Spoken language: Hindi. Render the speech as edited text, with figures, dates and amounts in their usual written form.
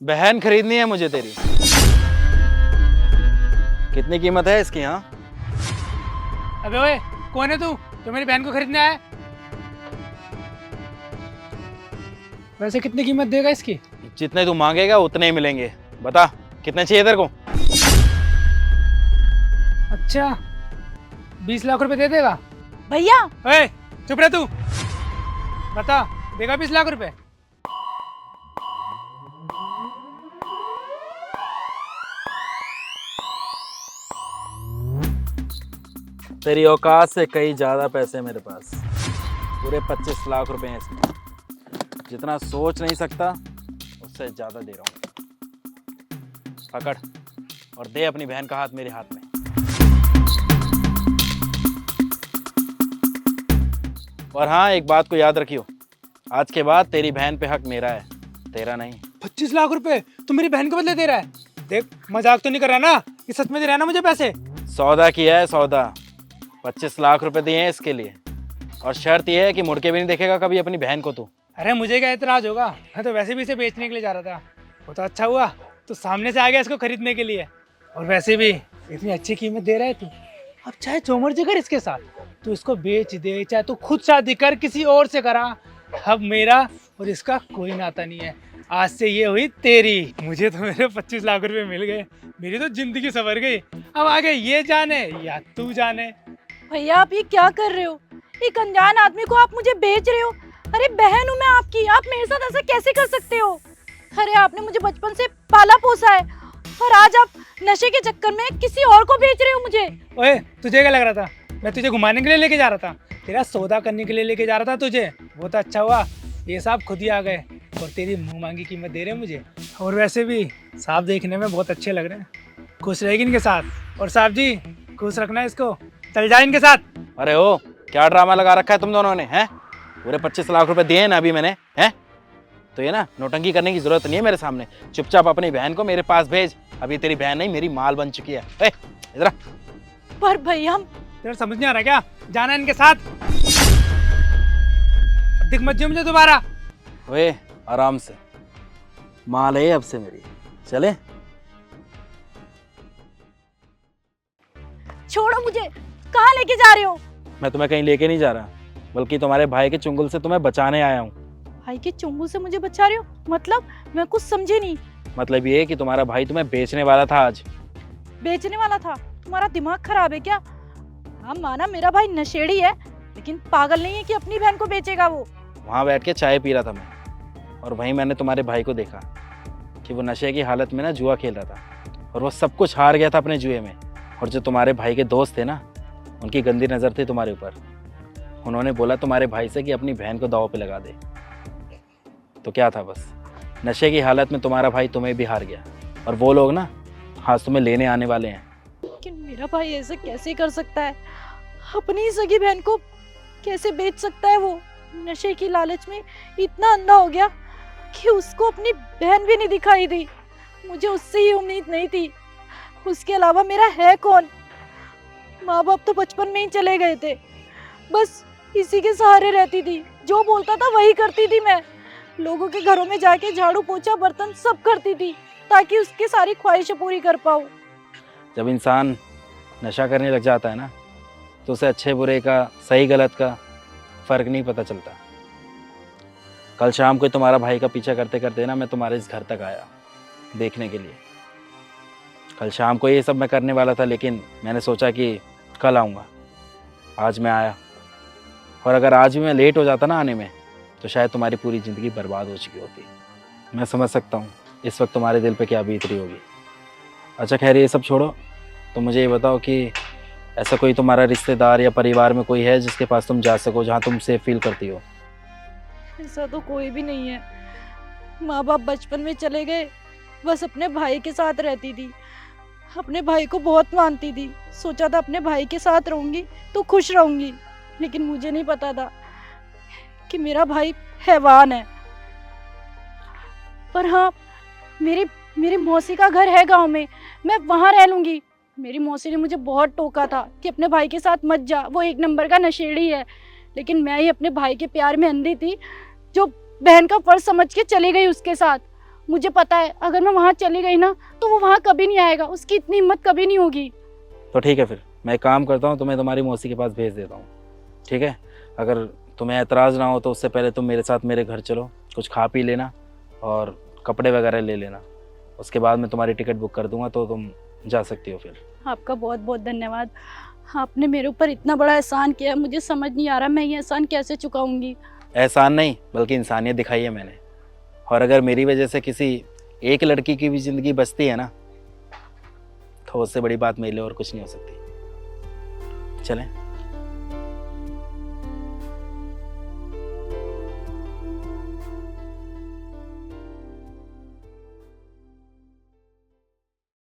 बहन खरीदनी है मुझे तेरी। कितनी कीमत है इसकी? हाँ अबे ओए, कौन है तू जो मेरी बहन को खरीदने आया है? वैसे कितनी कीमत देगा इसकी? जितने तू मांगेगा उतने ही मिलेंगे। बता कितने चाहिए तेरे को? अच्छा, 20 लाख रुपए दे देगा? भैया ओए चुप रह तू। बता, देगा 20 लाख रुपए? तेरी औकात से कई ज्यादा पैसे मेरे पास। पूरे 25 लाख रुपए हैं इसमें। जितना सोच नहीं सकता उससे ज्यादा दे रहा हूँ। पकड़ और दे अपनी बहन का हाथ मेरे हाथ में। और हाँ, एक बात को याद रखियो, आज के बाद तेरी बहन पे हक मेरा है, तेरा नहीं। 25 लाख रुपए तू मेरी बहन को बदले दे रहा है? देख, मजाक तो नहीं कर रहा ना? ये सच में दे रहा है ना मुझे पैसे? सौदा किया है सौदा। 25 लाख रुपए दिए हैं इसके लिए, और शर्त यह है कि मुड़ के भी नहीं देखेगा कभी अपनी बहन को तू। अरे मुझे क्या इतराज होगा, मैं तो वैसे भी इसे बेचने के लिए जा रहा था। वो तो अच्छा हुआ तो सामने से आ गया इसको खरीदने के लिए। और वैसे भी इतनी अच्छी कीमत दे रहा है तू, अब चाहे जो मर्जी कर इसके साथ। तू इसको बेच दे, चाहे तू खुद शादी कर किसी और से करा, अब मेरा और इसका कोई नाता नहीं है। आज से ये हुई तेरी। मुझे तो मेरे 25 लाख रुपए मिल गए, मेरी तो जिंदगी संवर गई। अब आगे ये जाने या तू जाने। भैया आप ये क्या कर रहे हो? एक अनजान आदमी को आप मुझे बेच रहे हो। अरे बहन हूँ मैं आपकी, आप मेरे साथ ऐसा कैसे कर सकते हो? अरे आपने मुझे बचपन से पाला पोसा है और आज आप नशे के चक्कर में किसी और को बेच रहे हो मुझे। ओए तुझे क्या लग रहा था मैं तुझे घुमाने के लिए लेके जा रहा था? तेरा सौदा करने के लिए लेके जा रहा था तुझे। वो तो अच्छा हुआ ये साहब खुद ही आ गए और तेरी मुंह मांगी कीमत दे रहे हैं मुझे। और वैसे भी साहब देखने में बहुत अच्छे लग रहे हैं। खुश रहेगी इनके साथ। और साहब जी खुश रखना इसको, चल जाए इनके साथ। अरे ओ, क्या ड्रामा लगा रखा है तुम दोनों ने? हैं, पूरे 25 लाख रुपए दिए हैं ना अभी मैंने। हैं तो ये ना, नौटंकी करने की जरूरत नहीं है मेरे सामने। चुपचाप अपनी बहन को मेरे पास भेज। अभी तेरी बहन नहीं, मेरी माल बन चुकी है। इधर आ। पर भैया तेरा समझ नहीं आ रहा क्या? जाना है इनके साथ, दिख मत जियो मुझे दोबारा। ओए आराम से, माल है अब से मेरी। चले। छोड़ो मुझे, कहाँ लेके जा रहे हो? मैं तुम्हें कहीं लेके नहीं जा रहा, बल्कि तुम्हारे भाई के चुंगल से तुम्हें बचाने आया हूँ। भाई के चुंगल से मुझे बचा रहे हो? मतलब मैं कुछ समझी नहीं। मतलब ये कि तुम्हारा भाई तुम्हें बेचने वाला था आज। बेचने वाला था? तुम्हारा दिमाग खराब है क्या? हाँ माना मेरा भाई नशेड़ी है, लेकिन पागल नहीं है कि अपनी बहन को बेचेगा वो। वहाँ बैठ के चाय पी रहा था मैं, और वहीं मैंने तुम्हारे भाई को देखा कि वो नशे की हालत में ना जुआ खेल रहा था, और वो सब कुछ हार गया था अपने जुए में। और जो तुम्हारे भाई के दोस्त थे ना, उनकी गंदी नज़र थी तुम्हारे ऊपर। उन्होंने बोला तुम्हारे भाई से कि अपनी बहन को दांव पे लगा दे। तो क्या था, बस नशे की हालत में तुम्हारा भाई तुम्हें भी हार गया, और वो लोग ना आज तुम्हें लेने आने वाले हैं। लेकिन मेरा भाई ऐसे कैसे कर सकता है? अपनी ही सगी बहन को कैसे बेच सकता है वो? नशे की लालच में इतना अंधा हो गया कि उसको अपनी बहन भी नहीं दिखाई दी। मुझे उससे ही उम्मीद नहीं थी। उसके अलावा मेरा है कौन? माँ बाप तो बचपन में ही चले गए थे, बस इसी के सहारे रहती थी। जो बोलता था वही करती थी मैं। लोगों के घरों में जाके झाड़ू पोछा बर्तन सब करती थी ताकि उसकी सारी ख्वाहिशें पूरी कर पाऊँ। जब इंसान नशा करने लग जाता है ना, तो उसे अच्छे बुरे का, सही गलत का फ़र्क नहीं पता चलता। कल शाम को तुम्हारा भाई का पीछा करते करते ना मैं तुम्हारे इस घर तक आया देखने के लिए। कल शाम को ये सब मैं करने वाला था, लेकिन मैंने सोचा कि कल आऊँगा। आज मैं आया, और अगर आज भी मैं लेट हो जाता ना आने में, तो शायद तुम्हारी पूरी ज़िंदगी बर्बाद हो चुकी होती। मैं समझ सकता हूँ इस वक्त तुम्हारे दिल पे क्या बीत रही होगी। अच्छा खैर ये सब छोड़ो, तो मुझे ये बताओ कि ऐसा कोई तुम्हारा रिश्तेदार या परिवार में कोई है जिसके पास तुम जा सको, जहाँ तुम सेफ फील करती हो? ऐसा तो कोई भी नहीं है। माँ बाप बचपन में चले गए, बस अपने भाई के साथ रहती थी। अपने भाई को बहुत मानती थी। सोचा था अपने भाई के साथ रहूंगी तो खुश रहूंगी, लेकिन मुझे नहीं पता था कि मेरा भाई हैवान है। पर हाँ, मेरी मौसी का घर है गांव में, मैं वहाँ रह लूंगी। मेरी मौसी ने मुझे बहुत टोका था कि अपने भाई के साथ मत जा, वो एक नंबर का नशेड़ी है। लेकिन मैं ही अपने भाई के प्यार में अंधी थी, जो बहन का फर्ज समझ के चली गई उसके साथ। मुझे पता है अगर मैं वहाँ चली गई ना तो वो वहाँ कभी नहीं आएगा, उसकी इतनी हिम्मत कभी नहीं होगी। तो ठीक है, फिर मैं एक काम करता हूँ, तुम्हें तुम्हारी मौसी के पास भेज देता हूँ, ठीक है? अगर तुम्हें एतराज़ ना हो तो उससे पहले तुम मेरे साथ मेरे घर चलो, कुछ खा पी लेना और कपड़े वगैरह ले लेना। उसके बाद मैं तुम्हारी टिकट बुक कर दूंगा तो तुम जा सकती हो फिर। आपका बहुत बहुत धन्यवाद, आपने मेरे ऊपर इतना बड़ा एहसान किया, मुझे समझ नहीं आ रहा मैं ये एहसान कैसे चुकाऊंगी। एहसान नहीं बल्कि इंसानियत दिखाई है मैंने, और अगर मेरी वजह से किसी एक लड़की की भी ज़िंदगी बचती है ना तो उससे बड़ी बात मेरे लिए और कुछ नहीं हो सकती। चलें।